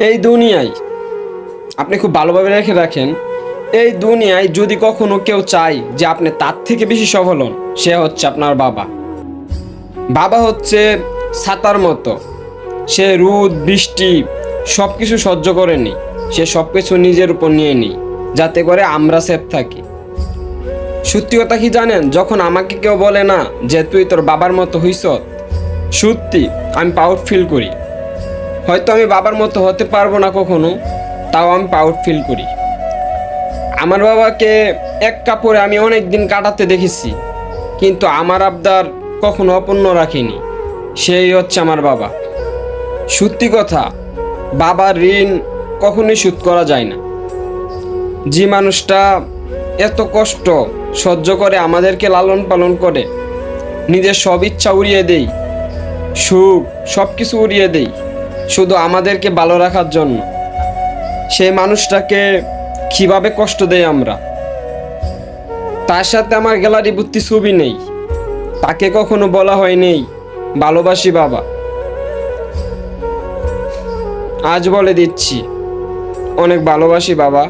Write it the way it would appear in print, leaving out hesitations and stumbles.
এই দুনিয়ায় আপনি খুব ভালোভাবে রেখে রাখেন, এই দুনিয়ায় যদি কখনো কেউ চায় যে আপনি তার থেকে বেশি সফল হন, সে হচ্ছে আপনার বাবা। বাবা হচ্ছে ছাতার মতো, সে রোদ বৃষ্টি সব কিছু সহ্য করে নি, সে সব কিছু নিজের উপর নিয়ে নিই যাতে করে আমরা সেফ থাকি। সত্যি কথা কি জানেন, যখন আমাকে কেউ বলে না যে তুই তোর বাবার মতো হইস, সত্যি আমি প্রাউড ফিল করি। হয়তো আমি বাবার মতো হতে পারবো না কখনো, তাও আমি প্রাউড ফিল করি। আমার বাবাকে এক কাপড়ে আমি অনেক দিন কাটাতে দেখেছি, কিন্তু আমার আবদার কখনো অপূর্ণ রাখিনি। সেই হচ্ছে আমার বাবা। সত্যি কথা, বাবার ঋণ কখনোই শোধ করা যায় না। যে মানুষটা এত কষ্ট সহ্য করে আমাদেরকে লালন পালন করে, নিজের সব ইচ্ছা উড়িয়ে দেই, সুখ সব কিছু উড়িয়ে দেই শুধু আমাদেরকে ভালো রাখার জন্য, সেই মানুষটাকে কিভাবে কষ্ট দেই আমরা। তার সাথে আমার গ্যালারি ভর্তি ছবি নেই, তাকে কখনো বলা হয় নেই ভালোবাসি বাবা। আজ বলে দিচ্ছি, অনেক ভালোবাসি বাবা।